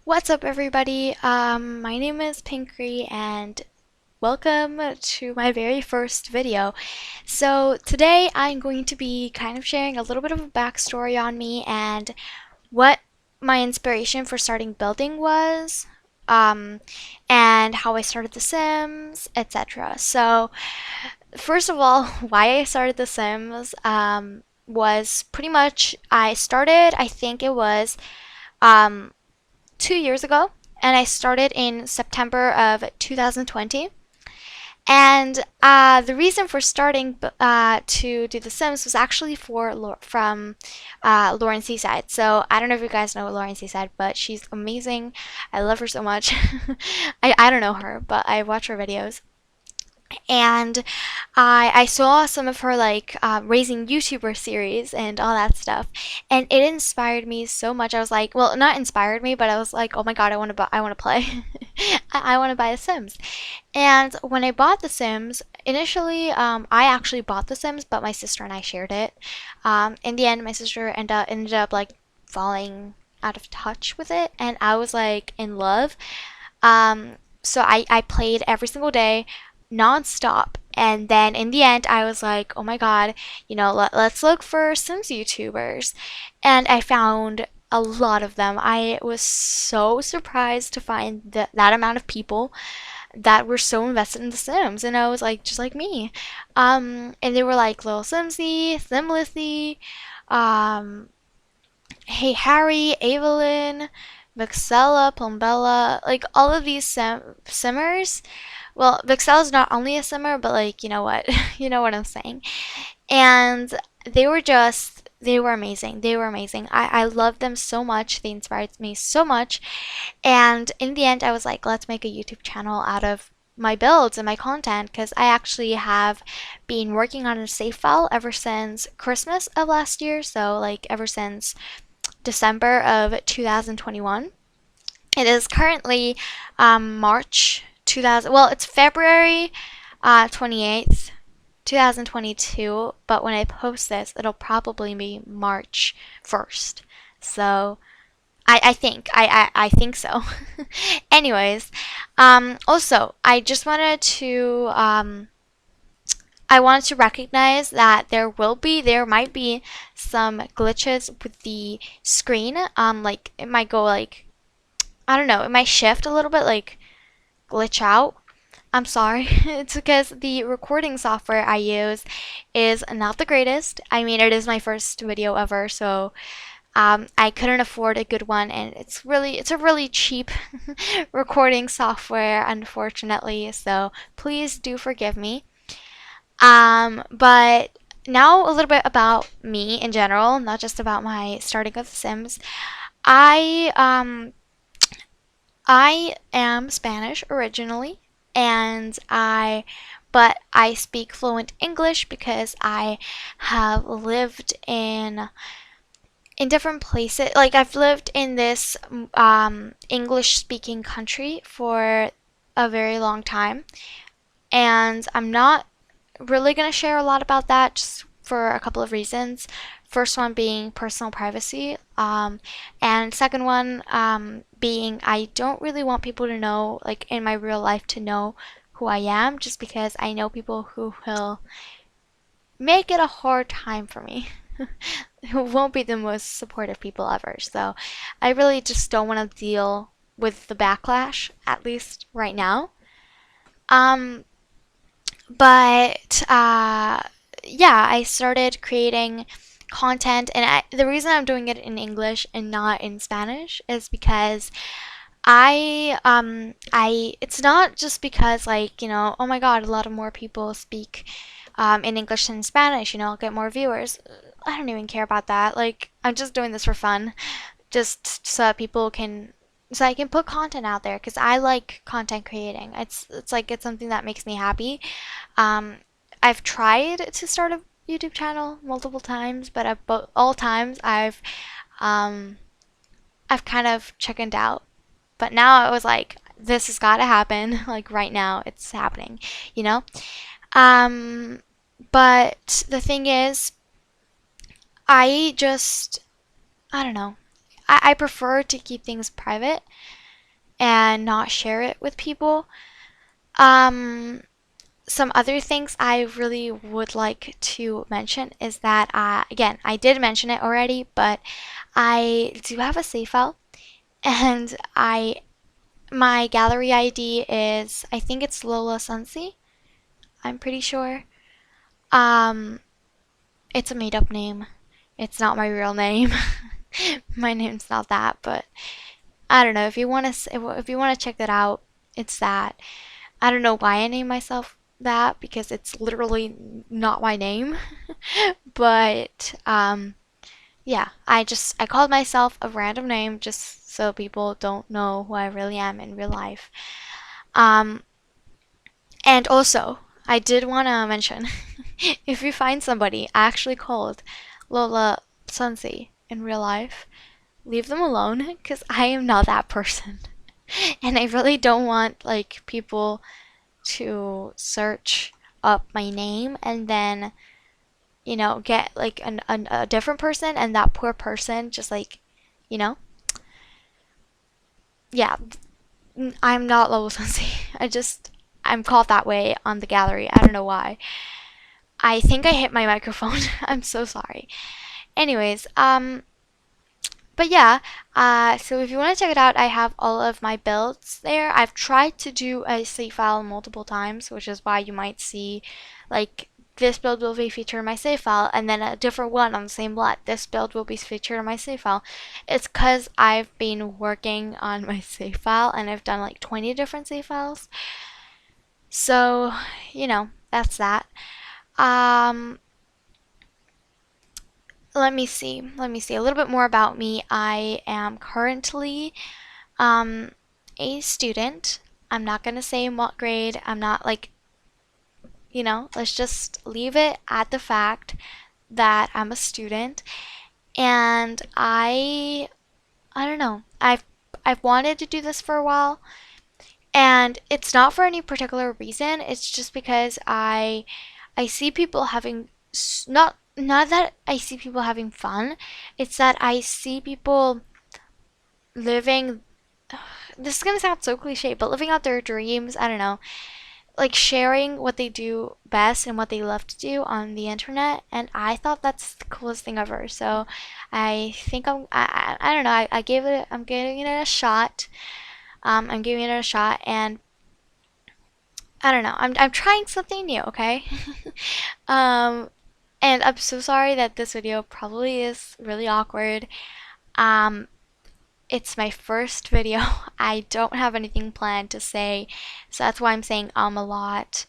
What's up, everybody? My name is Pinkrie, and welcome to my very first video. So, today I'm going to be kind of sharing a little bit of a backstory on me and what my inspiration for starting building was, um, and how I started The Sims, etc. So, first of all, why I started The Sims was pretty much I think it was. Um, 2 years ago, and I started in September of 2020. And the reason for starting to do The Sims was actually from Lauren Seaside. So I don't know if you guys know Lauren Seaside, but she's amazing. I love her so much. I don't know her, but I watch her videos. And I saw some of her raising YouTuber series and all that stuff, and it inspired me so much. I was like, well, not inspired me, but I was like, oh my god, I want to play. I want to buy The Sims. And when I bought The Sims, initially, I actually bought The Sims, but my sister and I shared it. In the end, my sister ended up like falling out of touch with it, and I was like in love. So I played every single day, nonstop. And then in the end, I was like, oh my God, let's look for Sims YouTubers. And I found a lot of them. I was so surprised to find that amount of people that were so invested in The Sims. And I was like, just like me. And they were like Little Simsy, Simlissy, um, Hey Harry, Evelyn, Vixella, Plumbella, like all of these simmers. Well, Vixella's not only a simmer, but like, you know what? You know what I'm saying. And they were amazing. They were amazing. I loved them so much. They inspired me so much. And in the end, I was like, let's make a YouTube channel out of my builds and my content because I actually have been working on a save file ever since Christmas of last year. So, like, ever since December of 2021. It is currently March 2000. Well, it's February 28th, 2022. But when I post this, it'll probably be March 1st. So I think so. Anyways, also I just wanted to I wanted to recognize that there might be some glitches with the screen. Like it might go like, I don't know, it might shift a little bit, like glitch out. I'm sorry. It's because the recording software I use is not the greatest. I mean, it is my first video ever, so I couldn't afford a good one, and it's a really cheap recording software, unfortunately. So please do forgive me. But now a little bit about me in general, not just about my starting of The Sims. I I am Spanish originally, and but I speak fluent English because I have lived in different places. Like I've lived in this English speaking country for a very long time, and I'm not really going to share a lot about that just for a couple of reasons. First one being personal privacy, and second one being I don't really want people to know, like in my real life, to know who I am, just because I know people who will make it a hard time for me, who won't be the most supportive people ever. So I really just don't want to deal with the backlash, at least right now. Um, but yeah, I started creating content, and the reason I'm doing it in English and not in Spanish is because it's not just because, like, oh my God, a lot of more people speak in English than Spanish, I'll get more viewers. I don't even care about that. Like, I'm just doing this for fun, just so that people can, so I can put content out there because I like content creating. It's like it's something that makes me happy. Um, I've tried to start a YouTube channel multiple times, but at all times um, I've kind of chickened out. But now I was like, this has got to happen. Like right now, it's happening, you know? Um, but the thing is, I just, I don't know. I prefer to keep things private and not share it with people. Um, some other things I really would like to mention is that, again, I did mention it already, but I do have a save file, and my gallery ID is, I think it's Lola Sunsi. I'm pretty sure. Um, it's a made up name. It's not my real name. My name's not that, but I don't know. If you want to check that out, it's that. I don't know why I named myself that because it's literally not my name. But yeah, I called myself a random name just so people don't know who I really am in real life. Um, and also, I did want to mention if you find somebody actually called Lola Sunsi in real life, leave them alone because I am not that person. And I really don't want like people to search up my name and then, get like a different person and that poor person just like, you know, yeah, I'm not level sensei. I'm called that way on the gallery. I don't know why. I think I hit my microphone. I'm so sorry. Anyways, but yeah, so if you want to check it out, I have all of my builds there. I've tried to do a save file multiple times, which is why you might see like this build will be featured in my save file, and then a different one on the same lot. This build will be featured in my save file. It's because I've been working on my save file, and I've done like 20 different save files. So, that's that. Um, Let me see. Let me see a little bit more about me. I am currently um, a student. I'm not gonna say in what grade. I'm not like, let's just leave it at the fact that I'm a student. And I don't know. I've wanted to do this for a while, and it's not for any particular reason. It's just because I see people having not that I see people having fun. It's that I see people living, this is gonna sound so cliche, but living out their dreams. I don't know, like sharing what they do best and what they love to do on the internet. And I thought that's the coolest thing ever. So I think I don't know. I'm giving it a shot. I'm giving it a shot, and I don't know. I'm trying something new. Okay. um, and I'm so sorry that this video probably is really awkward. Um, it's my first video. I don't have anything planned to say, so that's why I'm saying a lot.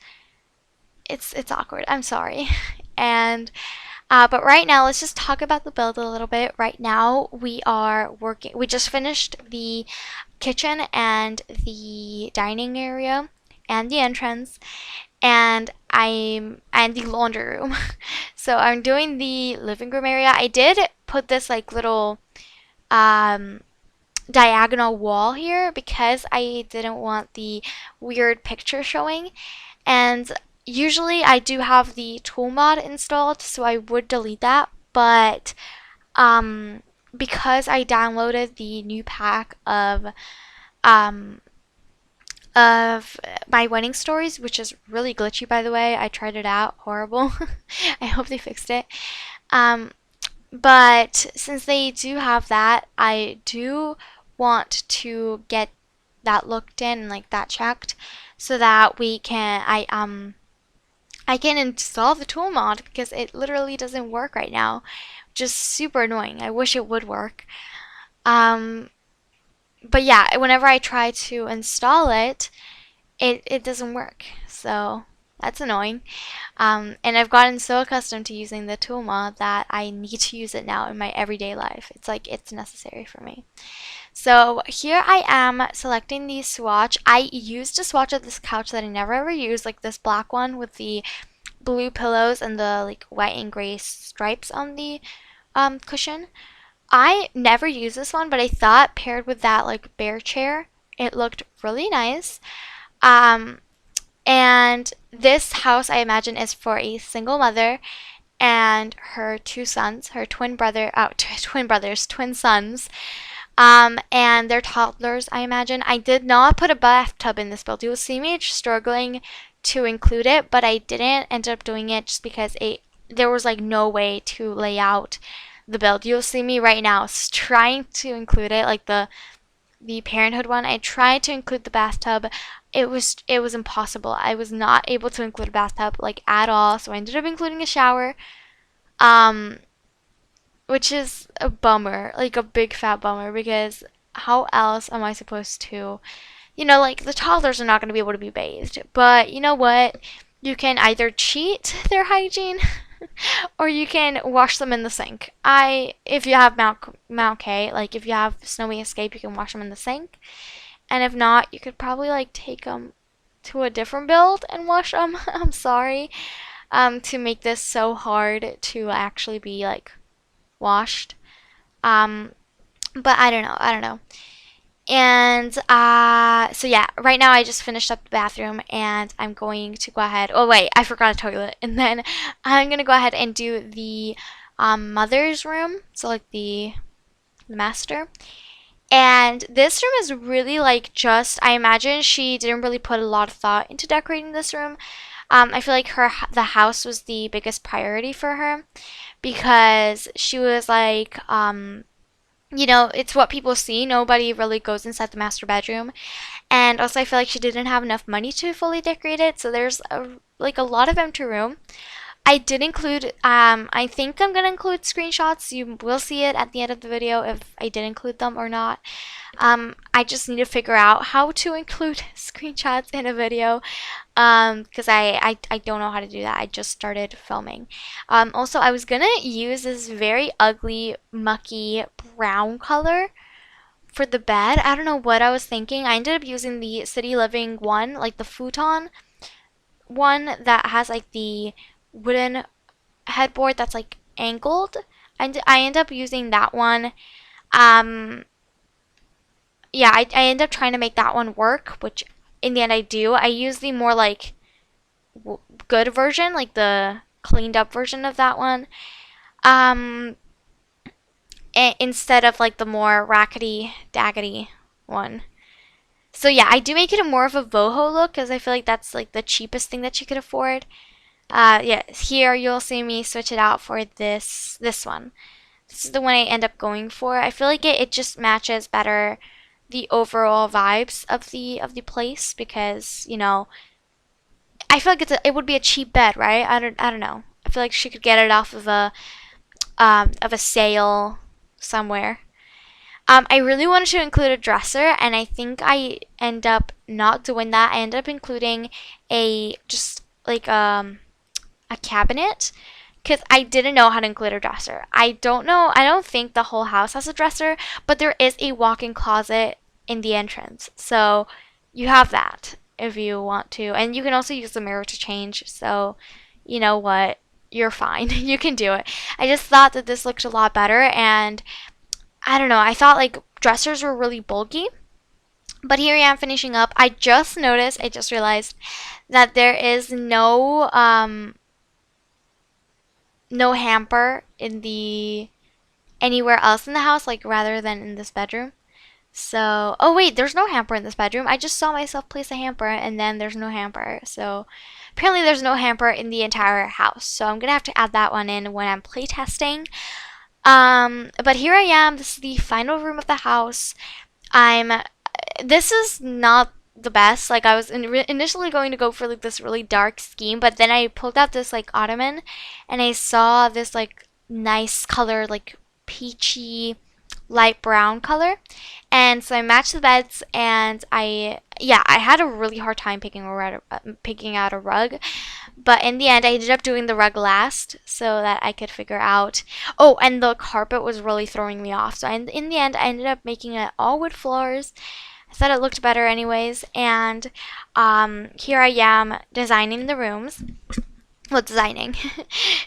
It's awkward. I'm sorry. And but right now, let's just talk about the build a little bit. Right now, we are working. We just finished the kitchen and the dining area and the entrance, and the laundry room. So I'm doing the living room area. I did put this like little um diagonal wall here because I didn't want the weird picture showing. And usually I do have the tool mod installed, so I would delete that. But um, because I downloaded the new pack um, of my wedding stories, which is really glitchy by the way. I tried it out, horrible. I hope they fixed it. Um, but since they do have that, I do want to get that looked in and like that checked so that I can install the tool mod because it literally doesn't work right now. Just super annoying. I wish it would work. Um, but yeah, whenever I try to install it, it doesn't work. So that's annoying. And I've gotten so accustomed to using the tool mod that I need to use it now in my everyday life. It's like it's necessary for me. So here I am selecting the swatch. I used a swatch of this couch that I never ever used, like this black one with the blue pillows and the like white and gray stripes on the cushion. I never used this one, but I thought paired with that like bear chair, it looked really nice. Um, and this house, I imagine, is for a single mother. and her two sons, her twin sons, and they're toddlers, I imagine. I did not put a bathtub in this build. You'll see me struggling to include it, but I didn't end up doing it just because there was like no way to lay out the build. You'll see me right now trying to include it, like the Parenthood one. I tried to include the bathtub. It was impossible. I was not able to include a bathtub like at all, so I ended up including a shower. Um, which is a bummer, like a big fat bummer, because how else am I supposed to, like the toddlers are not going to be able to be bathed. But you know what? You can either cheat their hygiene or you can wash them in the sink. If you have Mount K, like if you have Snowy Escape, you can wash them in the sink. And if not, you could probably like take them to a different build and wash them. I'm sorry, to make this so hard to actually be like washed. Um, but I don't know. I don't know. And so yeah, right now I just finished up the bathroom and I'm going to go ahead. Oh wait, I forgot a toilet. And then I'm gonna go ahead and do the mother's room. So like the master. And this room is really like just, I imagine she didn't really put a lot of thought into decorating this room. I feel like the house was the biggest priority for her because she was like, it's what people see. Nobody really goes inside the master bedroom. And also, I feel like she didn't have enough money to fully decorate it. So there's like a lot of empty room. I did include, I think I'm going to include screenshots. You will see it at the end of the video if I did include them or not. I just need to figure out how to include screenshots in a video because I don't know how to do that. I just started filming. Also, I was going to use this very ugly, mucky brown color for the bed. I don't know what I was thinking. I ended up using the City Living one, like the futon one that has like the wooden headboard that's like angled. And I end up using that one. Um, yeah, I end up trying to make that one work, which in the end I do. I use the more like good version, like the cleaned up version of that one. Um, instead of like the more rackety daggety one. So yeah, I do make it a more of a boho look because I feel like that's like the cheapest thing that you could afford. Yeah, here you'll see me switch it out for this one. This is the one I end up going for. I feel like it just matches better the overall vibes of the place because, I feel like it would be a cheap bed, right? I don't know. I feel like she could get it off of a sale somewhere. I really wanted to include a dresser, and I think I end up not doing that. I end up including just like a cabinet because I didn't know how to include a dresser. I don't know. I don't think the whole house has a dresser, but there is a walk-in closet in the entrance, so you have that if you want to, and you can also use the mirror to change. So, you know what? You're fine. You can do it. I just thought that this looked a lot better, and I don't know. I thought like dressers were really bulky. But here I am finishing up. I just realized that there is no hamper in the anywhere else in the house, like rather than in this bedroom. So, oh wait, there's no hamper in this bedroom. I just saw myself place a hamper and then there's no hamper. So, apparently there's no hamper in the entire house. So, I'm gonna have to add that one in when I'm playtesting. But here I am. This is the final room of the house. I'm this is not the best. Like I was initially going to go for like this really dark scheme, but then I pulled out this like ottoman and I saw this like nice color, like peachy light brown color. And so I matched the beds and I had a really hard time picking out a rug, but in the end I ended up doing the rug last so that I could figure out. Oh, and the carpet was really throwing me off. So in the end I ended up making it all wood floors. I thought it looked better anyways, and here I am designing the rooms. Well, designing,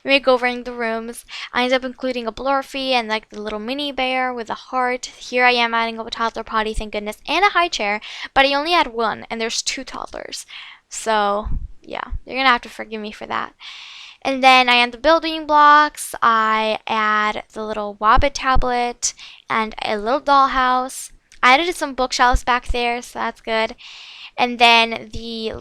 makeovering the rooms. I ended up including a blurfy and like the little mini bear with a heart. Here I am adding a toddler potty, thank goodness, and a high chair, but I only had one, and there's two toddlers. So, yeah, you're gonna have to forgive me for that. And then I add the building blocks. I add the little Wobbit tablet and a little dollhouse. I added some bookshelves back there, so that's good. And then the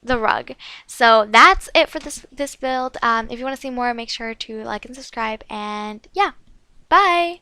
rug. So that's it for this build. If you want to see more, make sure to like and subscribe. And yeah, bye.